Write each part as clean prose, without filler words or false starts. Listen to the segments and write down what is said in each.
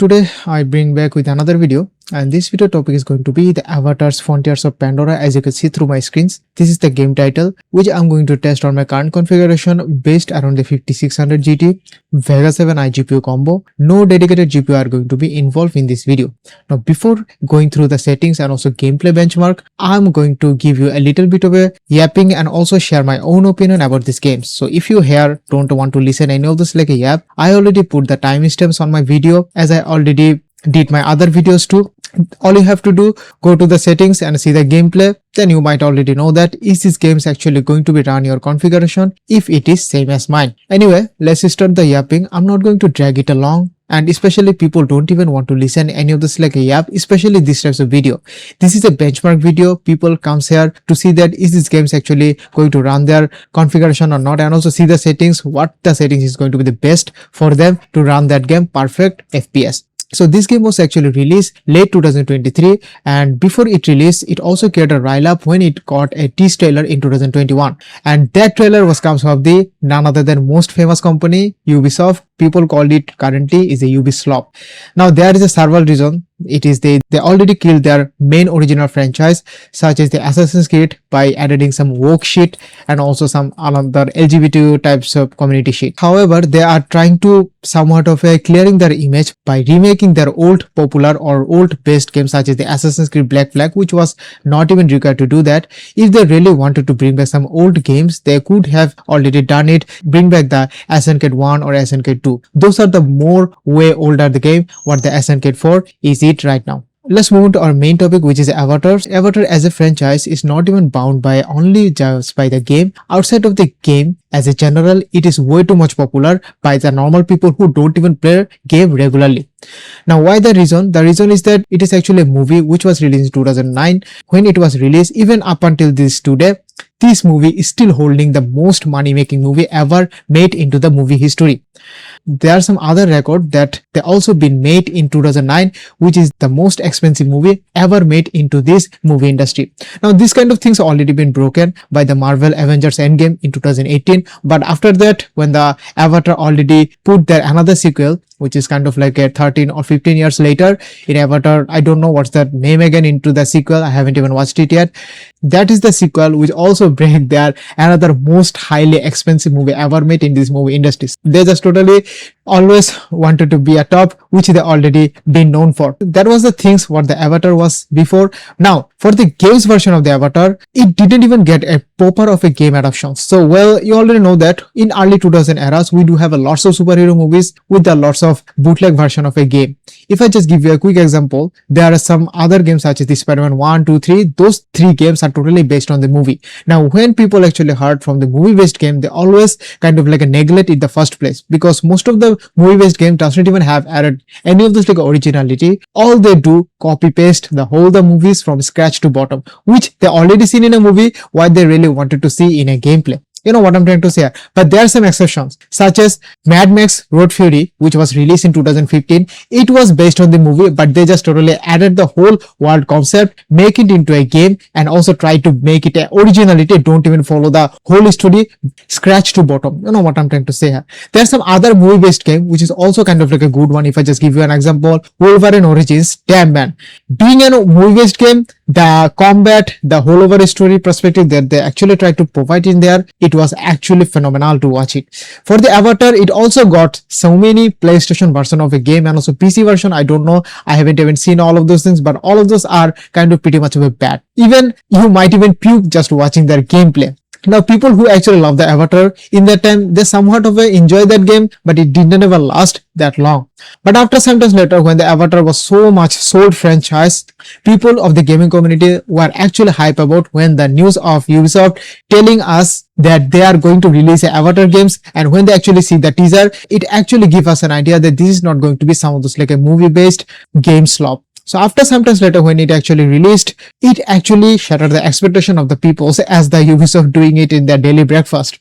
Today I bring back with another video, and this video topic is going to be the Avatars Frontiers of Pandora. As you can see through my screens, this is the game title which I'm going to test on my current configuration based around the 5600 GT Vega 7 iGPU combo. No dedicated GPU are going to be involved in this video. Now before going through the settings and also gameplay benchmark, I'm going to give you a little bit of a yapping and also share my own opinion about this game. So if you here don't want to listen any of this like a yap, I already put the timestamps on my video as I already did my other videos too. All you have to do, go to the settings and see the gameplay. Then you might already know that is this game actually going to be run your configuration if it is same as mine. Anyway, let's start the yapping. I'm not going to drag it along, and especially people don't even want to listen any of this like a yap, especially this types of video. This is a benchmark video. People comes here to see that is this games actually going to run their configuration or not, and also see the settings, what the settings is going to be the best for them to run that game perfect FPS. So this game was actually released late 2023, and before it released, it also created a rile-up when it got a tease trailer in 2021, and that trailer was comes from the none other than most famous company Ubisoft. People call it currently is a Ubislop. Now there is a several reason. It is they already killed their main original franchise such as the Assassin's Creed by adding some woke shit and also some another LGBT types of community shit. However, they are trying to somewhat of a clearing their image by remaking their old popular or old based games such as the Assassin's Creed Black Flag, which was not even required to do that. If they really wanted to bring back some old games, they could have already done it. Bring back the Assassin's Creed 1 or Assassin's Creed 2. Those are the more way older the game. What the Assassin's Creed 4 is it right now. Let's move on to our main topic, which is Avatars. Avatar as a franchise is not even bound by only just by the game. Outside of the game, as a general, it is way too much popular by the normal people who don't even play game regularly. Now why the reason? The reason is that it is actually a movie which was released in 2009. When it was released, even up until this today, this movie is still holding the most money making movie ever made into the movie history. There are some other record that they also been made in 2009, which is the most expensive movie ever made into this movie industry. Now this kind of things already been broken by the Marvel Avengers Endgame in 2018, but after that when the Avatar already put their another sequel, which is kind of like a 13 or 15 years later in Avatar, I don't know what's that name again into the sequel, I haven't even watched it yet. That is the sequel which also break their another most highly expensive movie ever made in this movie industries. They just totally always wanted to be a top, which they already been known for. That was the things what the Avatar was before. Now for the games version of the Avatar, it didn't even get a proper of a game adaptation. So well, you already know that in early 2000 eras we do have a lots of superhero movies with the lots of bootleg version of a game. If I just give you a quick example, there are some other games such as the Spider-Man 1, 2, 3. Those 3 games are totally based on the movie. Now when people actually heard from the movie based game, they always kind of like a neglect in the first place, because most of the movie based game doesn't even have added any of this like originality. All they do copy paste the whole the movies from scratch to bottom, which they already seen in a movie, what they really wanted to see in a gameplay. You know what I'm trying to say here. But there are some exceptions, such as Mad Max Road Fury, which was released in 2015. It was based on the movie, but they just totally added the whole world concept, make it into a game, and also try to make it a originality. Don't even follow the whole story, scratch to bottom. You know what I'm trying to say here. There's some other movie-based game, which is also kind of like a good one. If I just give you an example, Wolverine Origins. Damn man, being a movie-based game, the combat, the whole over story perspective that they actually tried to provide in there, it was actually phenomenal to watch it. For the Avatar, it also got so many PlayStation version of a game and also PC version. I don't know, I haven't even seen all of those things, but all of those are kind of pretty much of a bad. Even you might even puke just watching their gameplay. Now people who actually love the Avatar in that time, they somewhat of a enjoy that game, but it didn't ever last that long. But after some time later, when the Avatar was so much sold franchise, people of the gaming community were actually hype about when the news of Ubisoft telling us that they are going to release Avatar games, and when they actually see the teaser, it actually gives us an idea that this is not going to be some of those like a movie based game slop. So after some time later when it actually released, it actually shattered the expectation of the people as the Ubisoft doing it in their daily breakfast.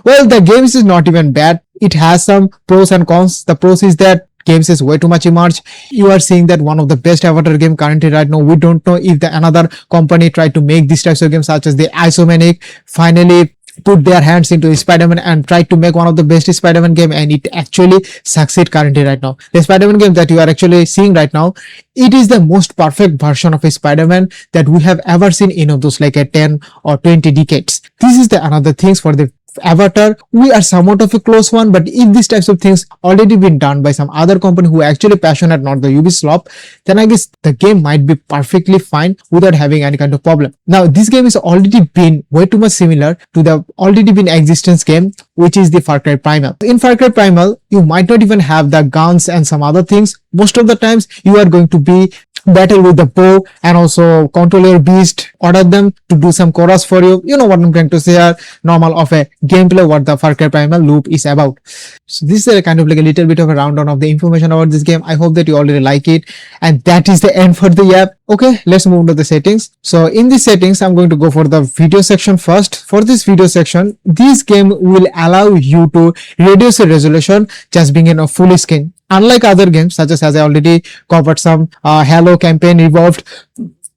Well, the games is not even bad. It has some pros and cons. The pros is that games is way too much immersed. You are seeing that one of the best Avatar game currently right now. We don't know if the another company tried to make these types of games such as the Isomanic finally put their hands into Spider-Man and try to make one of the best Spider-Man game, and it actually succeed currently right now. The Spider-Man game that you are actually seeing right now, it is the most perfect version of a Spider-Man that we have ever seen in of those like a 10 or 20 decades. This is the another things for the Avatar. We are somewhat of a close one, but if these types of things already been done by some other company who are actually passionate, not the Ubisoft, then I guess the game might be perfectly fine without having any kind of problem. Now this game is already been way too much similar to the already been existence game, which is the Far Cry Primal. In Far Cry Primal, you might not even have the guns and some other things. Most of the times you are going to be battle with the bow and also control your beast, order them to do some chorus for you. You know what I'm trying to say here, normal of a gameplay what the Far Cry Primal loop is about. So this is a kind of like a little bit of a rundown of the information about this game. I hope that you already like it, and that is the end for the app. Okay, let's move to the settings. So in the settings, I'm going to go for the video section first. For this video section, this game will allow you to reduce the resolution just being in a full screen. Unlike other games, such as I already covered some Halo campaign, Evolved,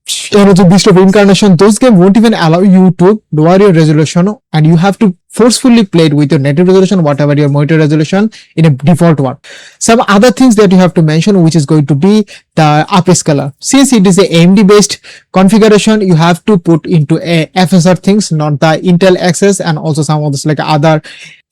the Beast of Incarnation, those games won't even allow you to lower your resolution, and you have to forcefully play it with your native resolution, whatever your monitor resolution, in a default one. Some other things that you have to mention, which is going to be the upscaler. Since it is a AMD based configuration, you have to put into a FSR things, not the Intel Access, and also some of this like other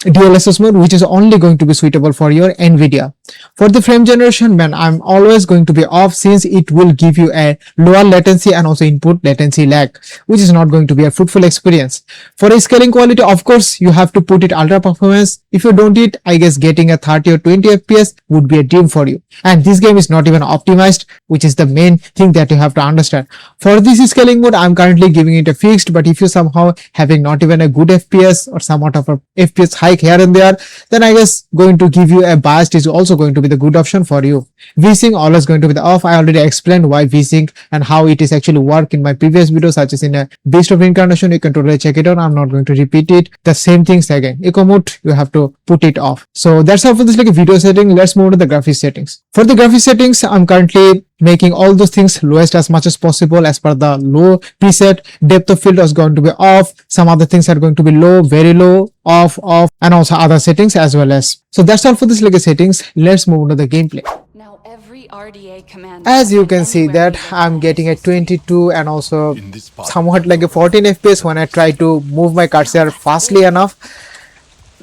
DLSS mode, which is only going to be suitable for your NVIDIA. For the frame generation, man, I'm always going to be off, since it will give you a lower latency and also input latency lag, which is not going to be a fruitful experience. For a scaling quality, of course, you have to put it ultra performance. If you don't it, I guess getting a 30 or 20 FPS would be a dream for you. And this game is not even optimized, which is the main thing that you have to understand. For this scaling mode, I'm currently giving it a fixed, but if you somehow having not even a good FPS or somewhat of a FPS high here and there, then I guess going to give you a biased is also going to be the good option for you. VSync always going to be the off. I already explained why VSync and how it is actually work in my previous video, such as in a Beast of Incarnation. You can totally check it out. I'm not going to repeat it. The same things again. Eco mode, you have to put it off. So that's all for this like a video setting. Let's move to the graphics settings. For the graphics settings, I'm currently making all those things lowest as much as possible as per the low preset. Depth of field is going to be off. Some other things are going to be low, very low, off, and also other settings as well as. So that's all for this like settings. Let's move to the gameplay. Now every RDA command. As you can see that I'm getting a 22 and also somewhat like a 14 FPS when I try to move my cursor fastly enough.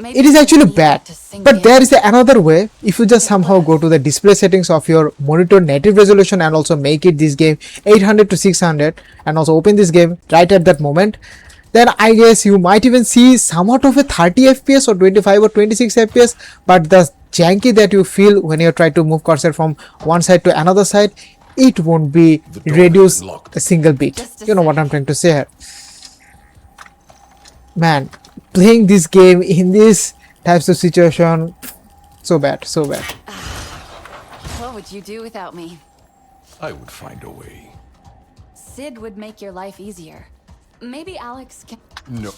It is actually bad, but there is another way. If you just somehow go to the display settings of your monitor native resolution and also make it this game 800 to 600 and also open this game right at that moment, then I guess you might even see somewhat of a 30 FPS or 25 or 26 FPS, but the janky that you feel when you try to move cursor from one side to another side, it won't be reduced a single bit. You know what I'm trying to say here. Man, playing this game in this types of situation, so bad, so bad. What would you do without me? I would find a way. Sid would make your life easier. Maybe Alex can. No.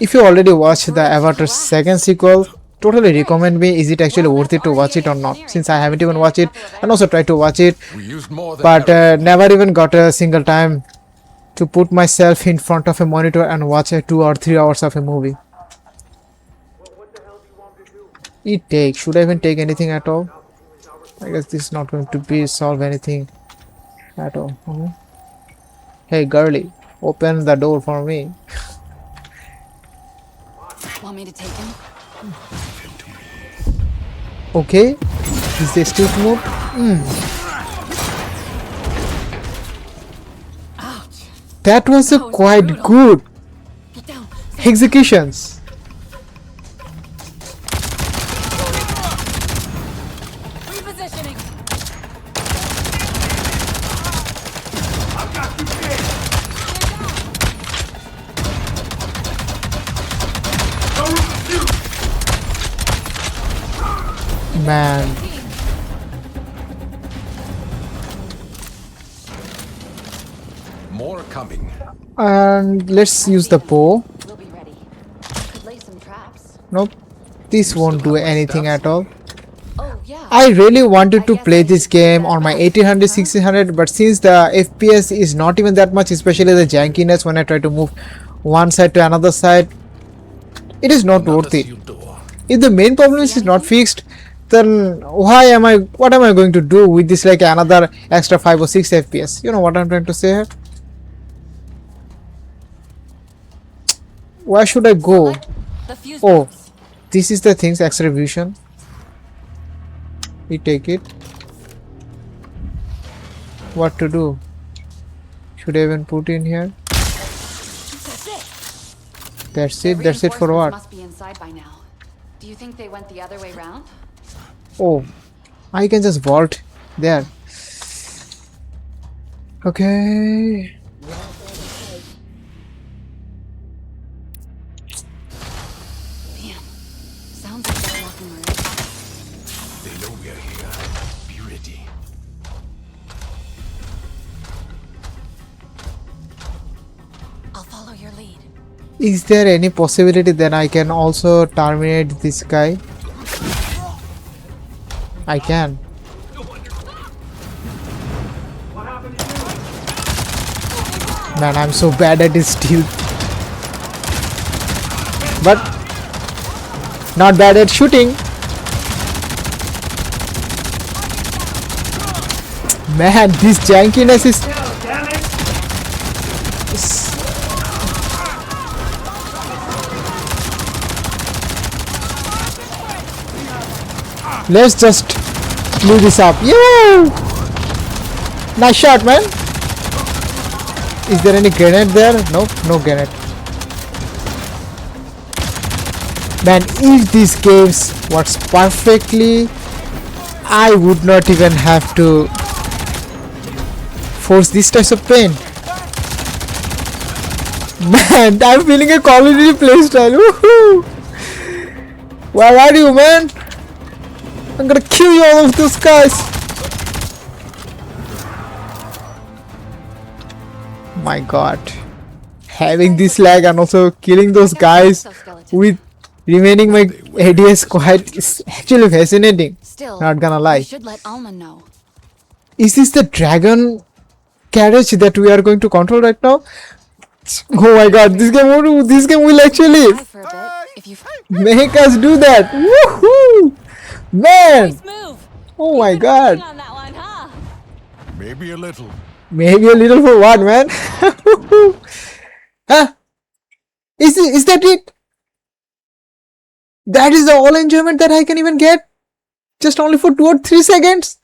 If you already watched the Avatar second sequel, totally recommend me. Is it actually worth it to watch it or not? Since I haven't even watched it and also tried to watch it, but never even got a single time to put myself in front of a monitor and watch a 2 or 3 hours of a movie. Should I even take anything at all? I guess this is not going to be solve anything at all. Hey girlie, open the door for me. Want me to take him? Okay, is the stick move? Ouch. That was a quite good Get down. executions. Repositioning. Man, More coming. and let's use the bow. We'll be ready. Could lay some traps. Nope, this won't do anything at all. Oh yeah. I really wanted to play this game on my 1800 1600, but since the FPS is not even that much, especially the jankiness when I try to move one side to another side. It is not worth it. If the main problem is not fixed, then what am I going to do with this, like another extra 5 or 6 FPS? You know what I'm trying to say here? Where should I go? The fuse Oh, box. this is the things, X-ray vision. We take it. What to do? Should I even put in here? That's it. That's The it. That's it for reinforcements what? Must be inside by now. Do you think they went the other way round? Oh, I can just vault there. Okay. Damn. Sounds like they're locking her in. They know we are here. Be ready. I'll follow your lead. Is there any possibility that I can also terminate this guy? I can. Man, I'm so bad at this stealth. But not bad at shooting. Man, this jankiness is... Let's just blew this up. Yo! Nice shot, man. Is there any grenade there? No, no grenade. Man, if these games works perfectly, I would not even have to force this type of pain. Man, I'm feeling a Call of Duty playstyle. Woohoo! Where are you, man? I'm gonna kill you all of those guys. My god. Having this lag and also killing those guys with remaining my ADS quite is actually fascinating. Still, Not gonna lie. we should let Alma know. Is this the dragon carriage that we are going to control right now? Oh my god, this game will actually Try for a bit, if you make us do that. Woohoo! Man! Move. Oh my Working god. on that one, huh? Maybe a little. Maybe a little for what, man? Huh? Is that it? That is the all enjoyment that I can even get? Just only for 2 or 3 seconds?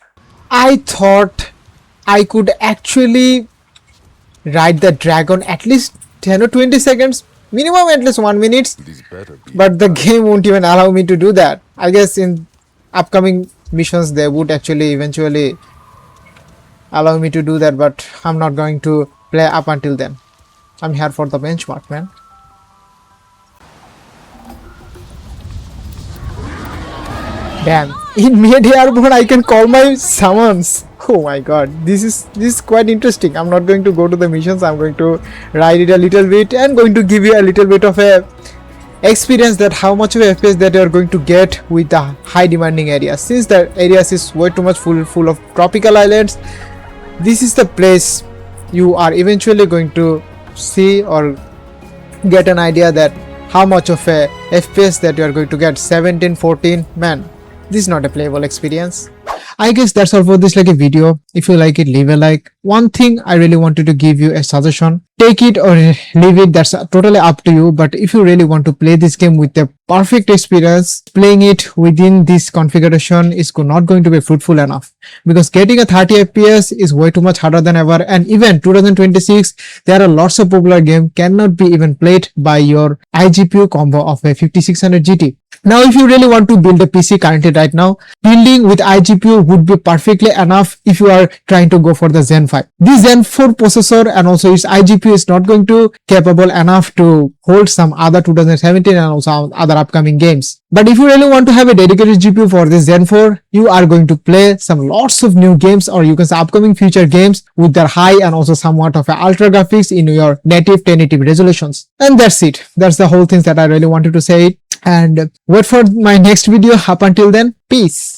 I thought I could actually ride the dragon at least 10 or 20 seconds. Minimum at least 1 minute. This better be. But the game won't even allow me to do that. I guess in upcoming missions they would actually eventually allow me to do that, but I'm not going to play up until then. I'm here for the benchmark, man. Damn, in mid-airborne I can call my summons. Oh my god, this is quite interesting. I'm not going to go to the missions. I'm going to ride it a little bit and going to give you a little bit of a experience that how much of FPS that you are going to get with the high demanding areas. Since the areas is way too much full of tropical islands, this is the place you are eventually going to see or get an idea that how much of a FPS that you are going to get. 17, 14, man, this is not a playable experience. I guess that's all for this like a video. If you like it, leave a like. One thing I really wanted to give you a suggestion. Take it or leave it, that's totally up to you. But if you really want to play this game with a perfect experience, playing it within this configuration is not going to be fruitful enough. Because getting a 30 FPS is way too much harder than ever. And even 2026, there are lots of popular games cannot be even played by your iGPU combo of a 5600 GT. Now, if you really want to build a PC currently right now, building with iGPU would be perfectly enough if you are trying to go for the Zen 5. This Zen 4 processor and also its iGPU is not going to capable enough to hold some other 2017 and also other upcoming games. But if you really want to have a dedicated GPU for this Zen 4, you are going to play some lots of new games, or you can say upcoming future games with their high and also somewhat of a ultra graphics in your native 1080p resolutions. And that's it. That's the whole thing that I really wanted to say. And wait for my next video. Up until then, peace.